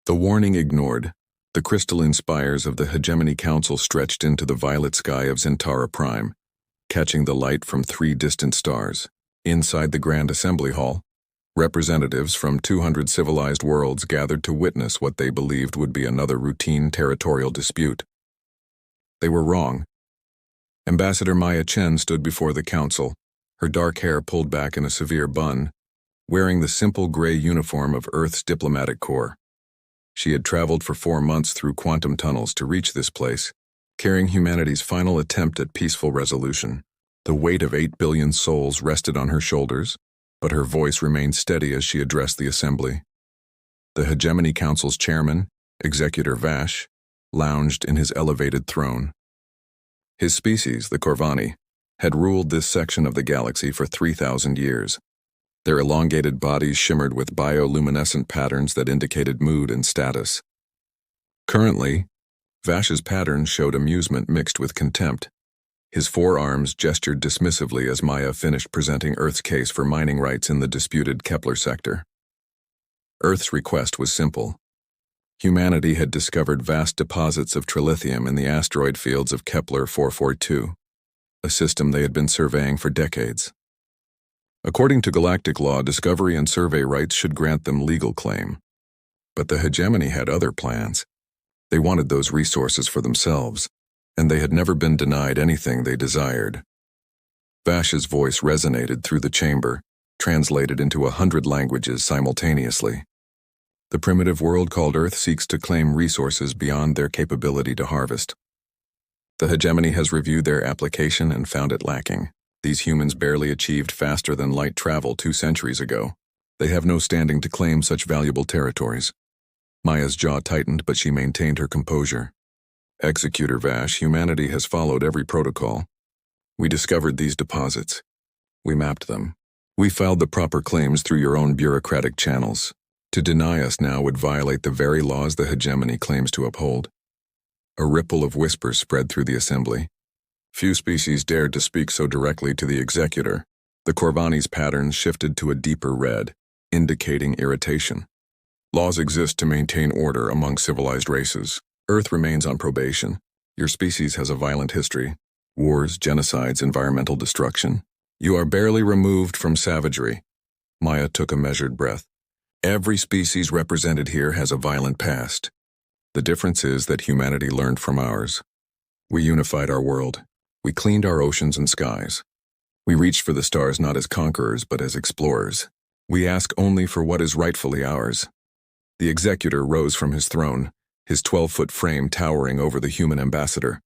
The warning ignored, the crystalline spires of the Hegemony Council stretched into the violet sky of Zentara Prime, catching the light from 3 distant stars. Inside the Grand Assembly Hall, representatives from 200 civilized worlds gathered to witness what they believed would be another routine territorial dispute. They were wrong. Ambassador Maya Chen stood before the council, her dark hair pulled back in a severe bun, wearing the simple gray uniform of Earth's diplomatic corps. She had traveled for 4 months through quantum tunnels to reach this place, carrying humanity's final attempt at peaceful resolution. The weight of 8 billion souls rested on her shoulders, but her voice remained steady as she addressed the assembly. The Hegemony Council's chairman, Executor Vash, lounged in his elevated throne. His species, the Corvani, had ruled this section of the galaxy for 3,000 years. Their elongated bodies shimmered with bioluminescent patterns that indicated mood and status. Currently, Vash's patterns showed amusement mixed with contempt. His forearms gestured dismissively as Maya finished presenting Earth's case for mining rights in the disputed Kepler sector. Earth's request was simple. Humanity had discovered vast deposits of trilithium in the asteroid fields of Kepler 442, a system they had been surveying for decades. According to galactic law, discovery and survey rights should grant them legal claim. But the Hegemony had other plans. They wanted those resources for themselves, and they had never been denied anything they desired. Vash's voice resonated through the chamber, translated into 100 languages simultaneously. The primitive world called Earth seeks to claim resources beyond their capability to harvest. The Hegemony has reviewed their application and found it lacking. These humans barely achieved faster-than-light travel 2 centuries ago. They have no standing to claim such valuable territories. Maya's jaw tightened, but she maintained her composure. Executor Vash, humanity has followed every protocol. We discovered these deposits. We mapped them. We filed the proper claims through your own bureaucratic channels. To deny us now would violate the very laws the Hegemony claims to uphold. A ripple of whispers spread through the assembly. Few species dared to speak so directly to the executor. The Corvani's patterns shifted to a deeper red, indicating irritation. Laws exist to maintain order among civilized races. Earth remains on probation. Your species has a violent history. Wars, genocides, environmental destruction. You are barely removed from savagery. Maya took a measured breath. Every species represented here has a violent past. The difference is that humanity learned from ours. We unified our world. We cleaned our oceans and skies. We reached for the stars not as conquerors but as explorers. We ask only for what is rightfully ours. The executor rose from his throne, his 12-foot frame towering over the human ambassador.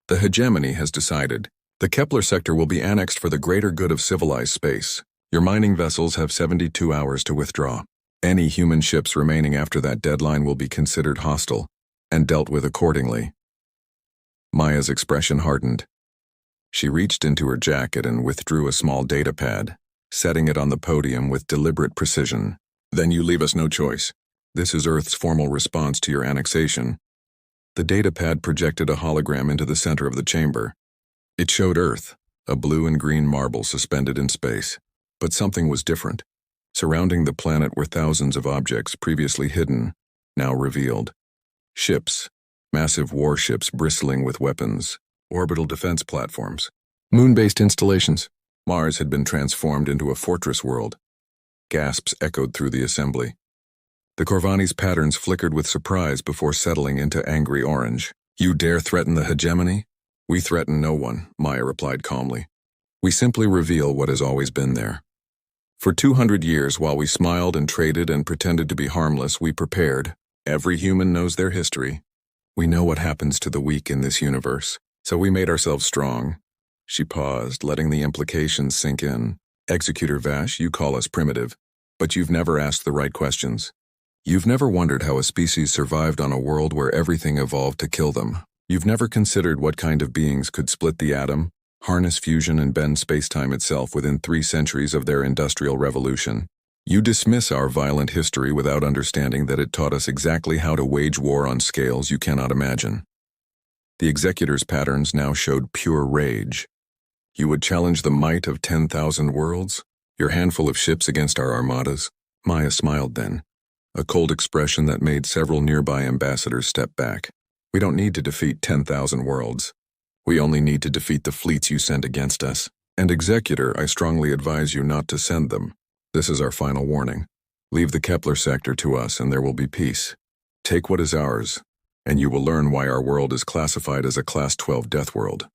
The Hegemony has decided. The Kepler sector will be annexed for the greater good of civilized space. Your mining vessels have 72 hours to withdraw. Any human ships remaining after that deadline will be considered hostile and dealt with accordingly. Maya's expression hardened. She reached into her jacket and withdrew a small data pad, setting it on the podium with deliberate precision. Then you leave us no choice. This is Earth's formal response to your annexation. The data pad projected a hologram into the center of the chamber. It showed Earth, a blue and green marble suspended in space. But something was different. Surrounding the planet were thousands of objects previously hidden, now revealed. Ships, massive warships bristling with weapons, orbital defense platforms, moon-based installations. Mars had been transformed into a fortress world. Gasps echoed through the assembly. The Corvani's patterns flickered with surprise before settling into angry orange. You dare threaten the Hegemony? We threaten no one, Maya replied calmly. We simply reveal what has always been there. For 200 years, while we smiled and traded and pretended to be harmless, we prepared. Every human knows their history. We know what happens to the weak in this universe, so we made ourselves strong. She paused, letting the implications sink in. Executor Vash, you call us primitive, but you've never asked the right questions. You've never wondered how a species survived on a world where everything evolved to kill them. You've never considered what kind of beings could split the atom, harness fusion and bend spacetime itself within 3 centuries of their industrial revolution. You dismiss our violent history without understanding that it taught us exactly how to wage war on scales you cannot imagine. The executor's patterns now showed pure rage. You would challenge the might of 10,000 worlds? Your handful of ships against our armadas? Maya smiled then. a cold expression that made several nearby ambassadors step back. We don't need to defeat 10,000 worlds. We only need to defeat the fleets you sent against us. And Executor, I strongly advise you not to send them. This is our final warning. Leave the Kepler sector to us and there will be peace. Take what is ours, and you will learn why our world is classified as a Class 12 Deathworld.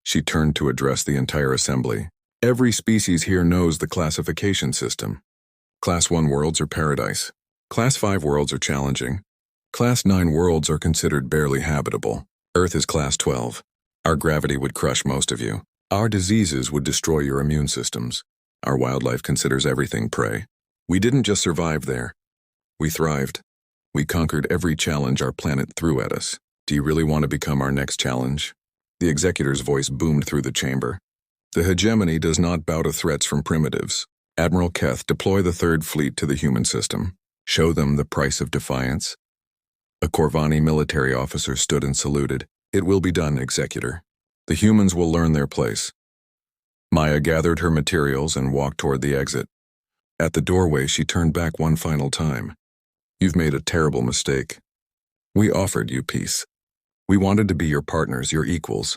She turned to address the entire assembly. Every species here knows the classification system. Class 1 worlds are paradise. Class 5 worlds are challenging. Class 9 worlds are considered barely habitable. Earth is Class 12. Our gravity would crush most of you. Our diseases would destroy your immune systems. Our wildlife considers everything prey. We didn't just survive there. We thrived. We conquered every challenge our planet threw at us. Do you really want to become our next challenge? The Executor's voice boomed through the chamber. The hegemony does not bow to threats from primitives. Admiral Keth, deploy the Third Fleet to the human system. Show them the price of defiance. A Corvani military officer stood and saluted. It will be done, Executor. The humans will learn their place. Maya gathered her materials and walked toward the exit. At the doorway, she turned back one final time. You've made a terrible mistake. We offered you peace. We wanted to be your partners, your equals,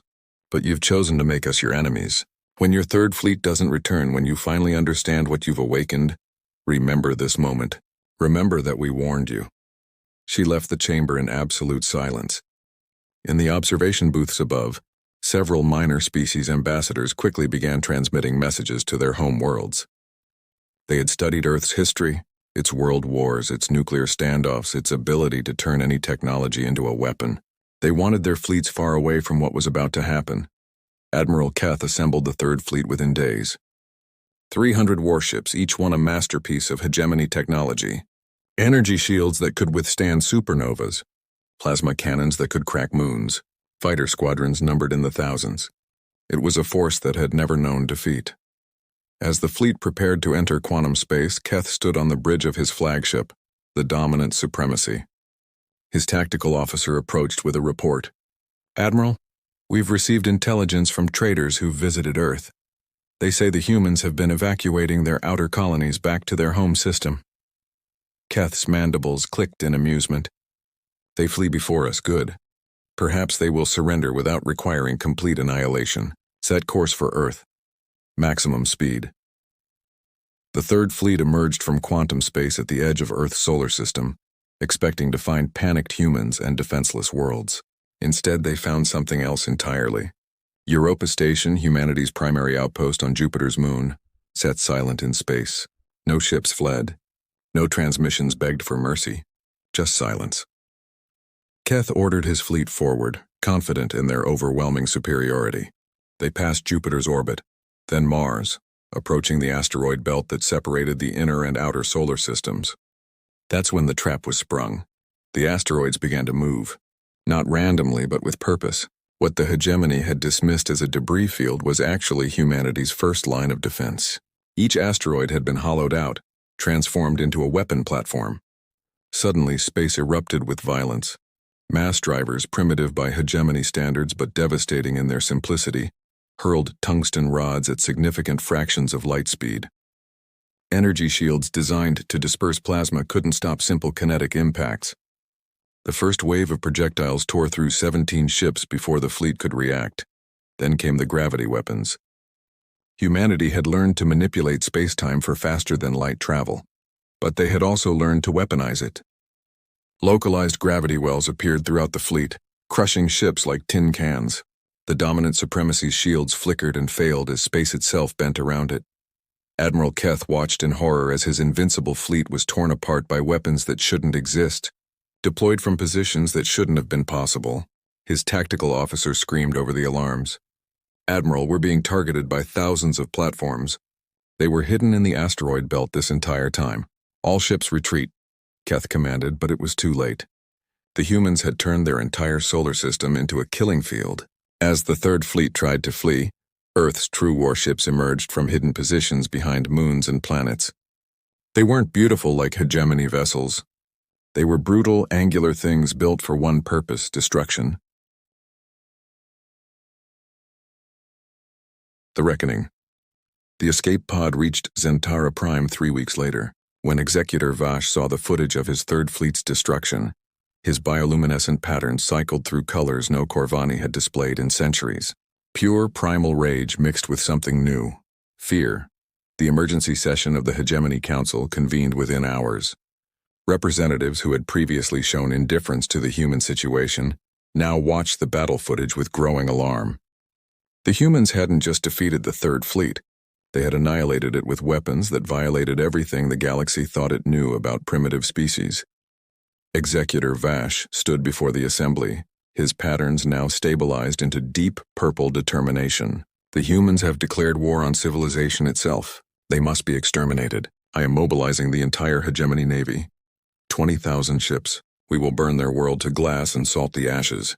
but you've chosen to make us your enemies. When your Third Fleet doesn't return, when you finally understand what you've awakened, remember this moment. Remember that we warned you. She left the chamber in absolute silence. In the observation booths above, several minor species ambassadors quickly began transmitting messages to their home worlds. They had studied Earth's history, its world wars, its nuclear standoffs, its ability to turn any technology into a weapon. They wanted their fleets far away from what was about to happen. Admiral Keth assembled the Third Fleet within days. 300 warships, each one a masterpiece of hegemony technology. Energy shields that could withstand supernovas. Plasma cannons that could crack moons. Fighter squadrons numbered in the thousands. It was a force that had never known defeat. As the fleet prepared to enter quantum space, Keth stood on the bridge of his flagship, the Dominant Supremacy. His tactical officer approached with a report. Admiral, we've received intelligence from traders who've visited Earth. They say the humans have been evacuating their outer colonies back to their home system. Keth's mandibles clicked in amusement. They flee before us, good. Perhaps they will surrender without requiring complete annihilation. Set course for Earth. Maximum speed. The Third Fleet emerged from quantum space at the edge of Earth's solar system, expecting to find panicked humans and defenseless worlds. Instead, they found something else entirely. Europa Station, humanity's primary outpost on Jupiter's moon, sat silent in space. No ships fled. No transmissions begged for mercy. Just silence. Keth ordered his fleet forward, confident in their overwhelming superiority. They passed Jupiter's orbit, then Mars, approaching the asteroid belt that separated the inner and outer solar systems. That's when the trap was sprung. The asteroids began to move. Not randomly, but with purpose. What the hegemony had dismissed as a debris field was actually humanity's first line of defense. Each asteroid had been hollowed out, transformed into a weapon platform. Suddenly, space erupted with violence. Mass drivers, primitive by hegemony standards but devastating in their simplicity, hurled tungsten rods at significant fractions of light speed. Energy shields designed to disperse plasma couldn't stop simple kinetic impacts. The first wave of projectiles tore through 17 ships before the fleet could react. Then came the gravity weapons. Humanity had learned to manipulate space-time for faster-than-light travel, but they had also learned to weaponize it. Localized gravity wells appeared throughout the fleet, crushing ships like tin cans. The Dominant Supremacy's shields flickered and failed as space itself bent around it. Admiral Keth watched in horror as his invincible fleet was torn apart by weapons that shouldn't exist, deployed from positions that shouldn't have been possible. His tactical officer screamed over the alarms. Admiral, we're being targeted by thousands of platforms. They were hidden in the asteroid belt this entire time. All ships retreat, Keth commanded, but it was too late. The humans had turned their entire solar system into a killing field. As the Third Fleet tried to flee, Earth's true warships emerged from hidden positions behind moons and planets. They weren't beautiful like hegemony vessels. They were brutal, angular things built for one purpose: destruction. The Reckoning. The escape pod reached Zentara Prime 3 weeks later. When Executor Vash saw the footage of his Third Fleet's destruction, his bioluminescent patterns cycled through colors no Corvani had displayed in centuries. Pure primal rage mixed with something new, fear. The emergency session of the Hegemony Council convened within hours. Representatives who had previously shown indifference to the human situation now watched the battle footage with growing alarm. The humans hadn't just defeated the Third Fleet. They had annihilated it with weapons that violated everything the galaxy thought it knew about primitive species. Executor Vash stood before the assembly, his patterns now stabilized into deep purple determination. The humans have declared war on civilization itself. They must be exterminated. I am mobilizing the entire Hegemony Navy. 20,000 ships. We will burn their world to glass and salt the ashes.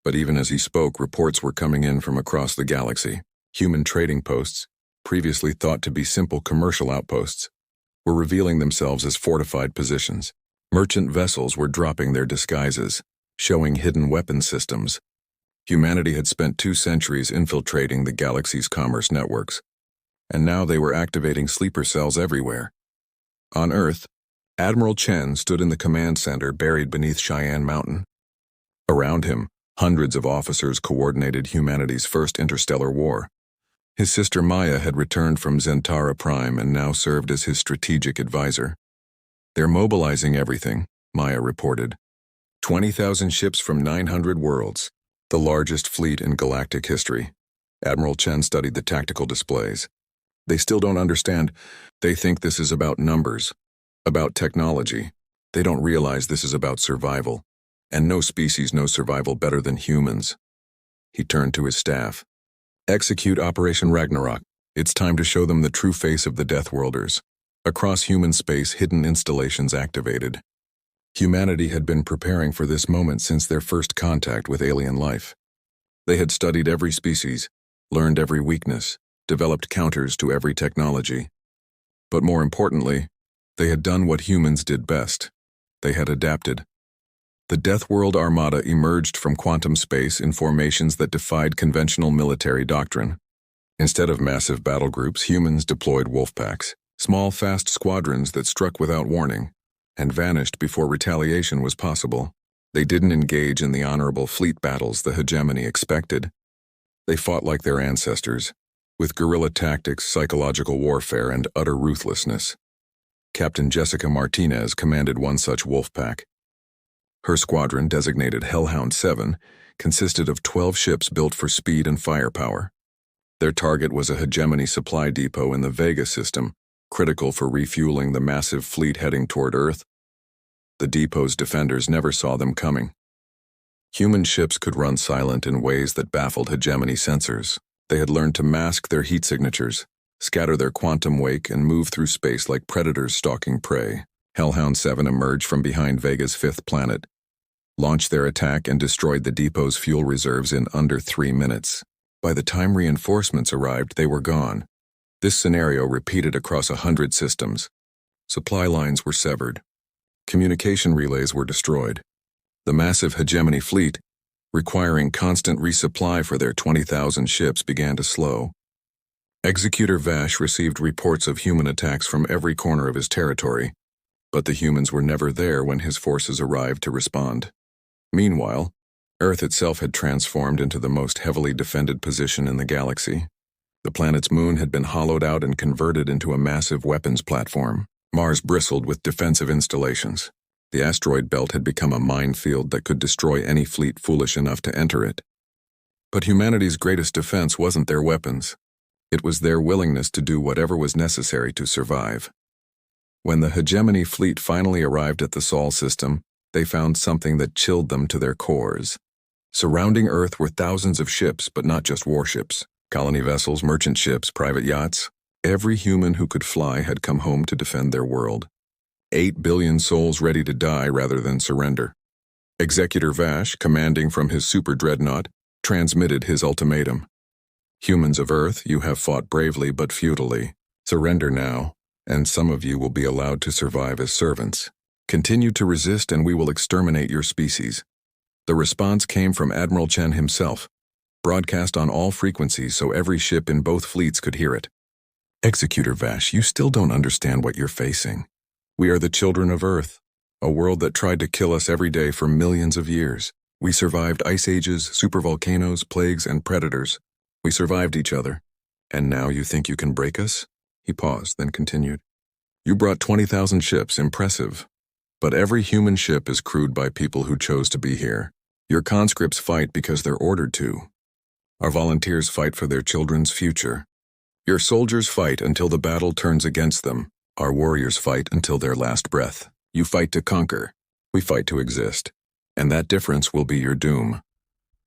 But even as he spoke, reports were coming in from across the galaxy. Human trading posts, previously thought to be simple commercial outposts, were revealing themselves as fortified positions. Merchant vessels were dropping their disguises, showing hidden weapon systems. Humanity had spent 2 centuries infiltrating the galaxy's commerce networks, and now they were activating sleeper cells everywhere. On Earth, Admiral Chen stood in the command center buried beneath Cheyenne Mountain. Around him, hundreds of officers coordinated humanity's first interstellar war. His sister Maya had returned from Zentara Prime and now served as his strategic advisor. They're mobilizing everything, Maya reported. 20,000 ships from 900 worlds, the largest fleet in galactic history. Admiral Chen studied the tactical displays. They still don't understand. They think this is about numbers, about technology. They don't realize this is about survival. And no species knows survival better than humans. He turned to his staff. Execute Operation Ragnarok. It's time to show them the true face of the Deathworlders. Across human space, hidden installations activated. Humanity had been preparing for this moment since their first contact with alien life. They had studied every species, learned every weakness, developed counters to every technology. But more importantly, they had done what humans did best. They had adapted. The Deathworld Armada emerged from quantum space in formations that defied conventional military doctrine. Instead of massive battle groups, humans deployed wolf packs, small, fast squadrons that struck without warning and vanished before retaliation was possible. They didn't engage in the honorable fleet battles the hegemony expected. They fought like their ancestors, with guerrilla tactics, psychological warfare, and utter ruthlessness. Captain Jessica Martinez commanded one such wolf pack. Her squadron, designated Hellhound 7, consisted of 12 ships built for speed and firepower. Their target was a hegemony supply depot in the Vega system, critical for refueling the massive fleet heading toward Earth. The depot's defenders never saw them coming. Human ships could run silent in ways that baffled hegemony sensors. They had learned to mask their heat signatures, scatter their quantum wake, and move through space like predators stalking prey. Hellhound 7 emerged from behind Vega's 5th planet, launched their attack, and destroyed the depot's fuel reserves in under 3 minutes. By the time reinforcements arrived, they were gone. This scenario repeated across 100 systems. Supply lines were severed. Communication relays were destroyed. The massive hegemony fleet, requiring constant resupply for their 20,000 ships, began to slow. Executor Vash received reports of human attacks from every corner of his territory, but the humans were never there when his forces arrived to respond. Meanwhile, Earth itself had transformed into the most heavily defended position in the galaxy. The planet's moon had been hollowed out and converted into a massive weapons platform. Mars bristled with defensive installations. The asteroid belt had become a minefield that could destroy any fleet foolish enough to enter it. But humanity's greatest defense wasn't their weapons. It was their willingness to do whatever was necessary to survive. When the hegemony fleet finally arrived at the Sol system, they found something that chilled them to their cores. Surrounding Earth were thousands of ships, but not just warships. Colony vessels, merchant ships, private yachts. Every human who could fly had come home to defend their world. 8 billion souls ready to die rather than surrender. Executor Vash, commanding from his super dreadnought, transmitted his ultimatum. Humans of Earth, you have fought bravely but futilely. Surrender now, and some of you will be allowed to survive as servants. Continue to resist and we will exterminate your species. The response came from Admiral Chen himself, broadcast on all frequencies so every ship in both fleets could hear it. Executor Vash, you still don't understand what you're facing. We are the children of Earth, a world that tried to kill us every day for millions of years. We survived ice ages, supervolcanoes, plagues, and predators. We survived each other. And now you think you can break us? He paused, then continued. You brought 20,000 ships, impressive. But every human ship is crewed by people who chose to be here. Your conscripts fight because they're ordered to. Our volunteers fight for their children's future. Your soldiers fight until the battle turns against them. Our warriors fight until their last breath. You fight to conquer. We fight to exist. And that difference will be your doom.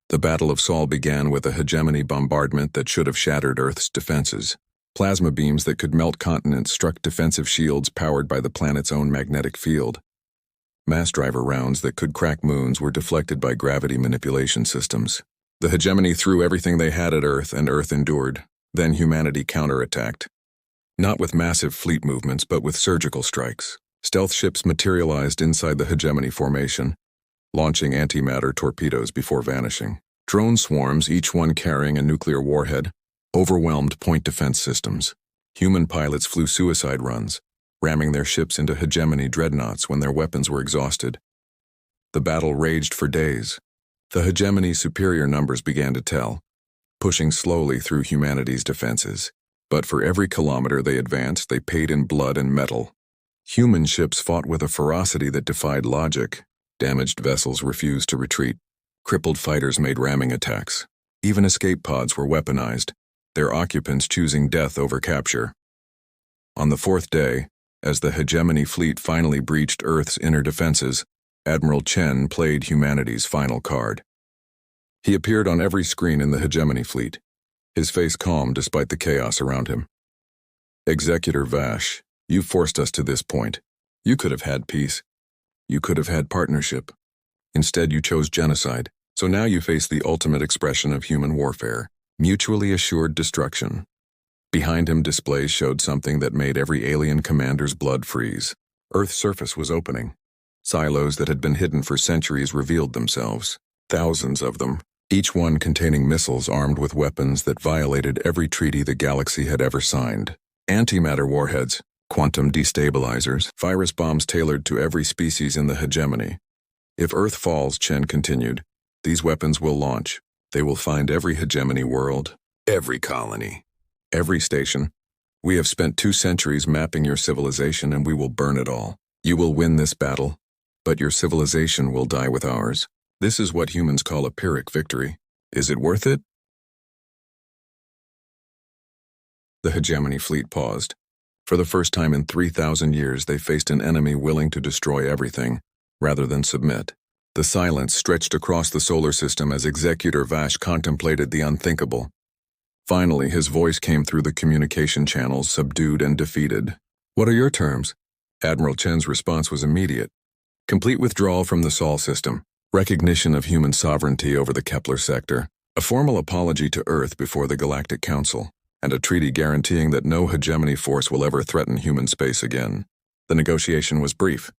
The Battle of Sol began with a hegemony bombardment that should have shattered Earth's defenses. Plasma beams that could melt continents struck defensive shields powered by the planet's own magnetic field. Mass driver rounds that could crack moons were deflected by gravity manipulation systems. The hegemony threw everything they had at Earth, and Earth endured. Then humanity counterattacked. Not with massive fleet movements, but with surgical strikes. Stealth ships materialized inside the hegemony formation, launching antimatter torpedoes before vanishing. Drone swarms, each one carrying a nuclear warhead, overwhelmed point defense systems. Human pilots flew suicide runs, ramming their ships into hegemony dreadnoughts when their weapons were exhausted. The battle raged for days. The hegemony's superior numbers began to tell, pushing slowly through humanity's defenses. But for every kilometer they advanced, they paid in blood and metal. Human ships fought with a ferocity that defied logic. Damaged vessels refused to retreat. Crippled fighters made ramming attacks. Even escape pods were weaponized, their occupants choosing death over capture. On the fourth day, as the hegemony fleet finally breached Earth's inner defenses, Admiral Chen played humanity's final card. He appeared on every screen in the hegemony fleet, his face calm despite the chaos around him. Executor Vash, you forced us to this point. You could have had peace. You could have had partnership. Instead, you chose genocide, so now you face the ultimate expression of human warfare, mutually assured destruction. Behind him, displays showed something that made every alien commander's blood freeze. Earth's surface was opening. Silos that had been hidden for centuries revealed themselves, thousands of them, each one containing missiles armed with weapons that violated every treaty the galaxy had ever signed. Antimatter warheads, quantum destabilizers, virus bombs tailored to every species in the hegemony. If Earth falls, Chen continued, these weapons will launch. They will find every hegemony world, every colony, every station. We have spent 2 centuries mapping your civilization, and we will burn it all. You will win this battle, but your civilization will die with ours. This is what humans call a Pyrrhic victory. Is it worth it? The hegemony fleet paused. For the first time in 3,000 years, they faced an enemy willing to destroy everything, rather than submit. The silence stretched across the solar system as Executor Vash contemplated the unthinkable. Finally, his voice came through the communication channels, subdued and defeated. What are your terms? Admiral Chen's response was immediate. Complete withdrawal from the Sol system, recognition of human sovereignty over the Kepler sector, a formal apology to Earth before the Galactic Council, and a treaty guaranteeing that no hegemony force will ever threaten human space again. The negotiation was brief.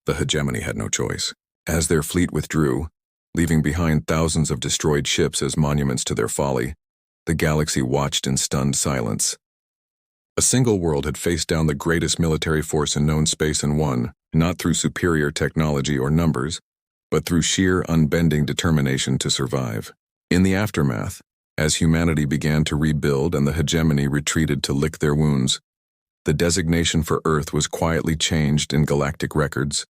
The hegemony had no choice. As their fleet withdrew, leaving behind thousands of destroyed ships as monuments to their folly, the galaxy watched in stunned silence. A single world had faced down the greatest military force in known space and won, not through superior technology or numbers, but through sheer, unbending determination to survive. In the aftermath, as humanity began to rebuild and the hegemony retreated to lick their wounds, the designation for Earth was quietly changed in galactic records.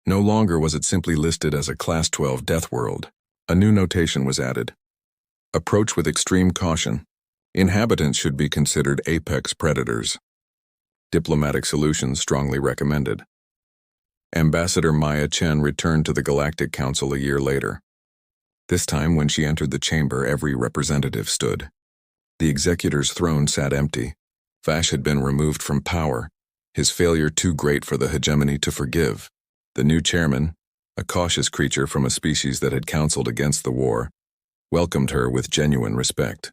No longer was it simply listed as a Class 12 Deathworld. A new notation was added. Approach with extreme caution. Inhabitants should be considered apex predators. Diplomatic solutions strongly recommended. Ambassador Maya Chen returned to the Galactic Council a year later. This time, when she entered the chamber, every representative stood. The executor's throne sat empty. Vash had been removed from power, his failure too great for the hegemony to forgive. The new chairman, a cautious creature from a species that had counseled against the war, welcomed her with genuine respect.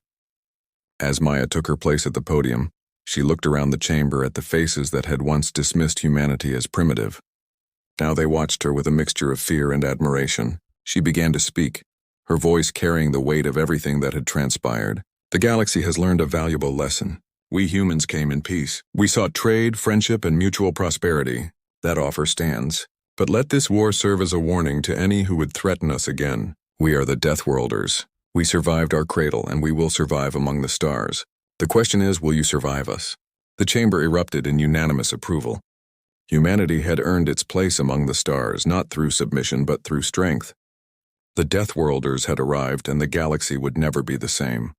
As Maya took her place at the podium, she looked around the chamber at the faces that had once dismissed humanity as primitive. Now they watched her with a mixture of fear and admiration. She began to speak, her voice carrying the weight of everything that had transpired. The galaxy has learned a valuable lesson. We humans came in peace. We sought trade, friendship, and mutual prosperity. That offer stands. But let this war serve as a warning to any who would threaten us again. We are the Deathworlders. We survived our cradle, and we will survive among the stars. The question is, will you survive us? The chamber erupted in unanimous approval. Humanity had earned its place among the stars, not through submission but through strength. The Deathworlders had arrived, and the galaxy would never be the same.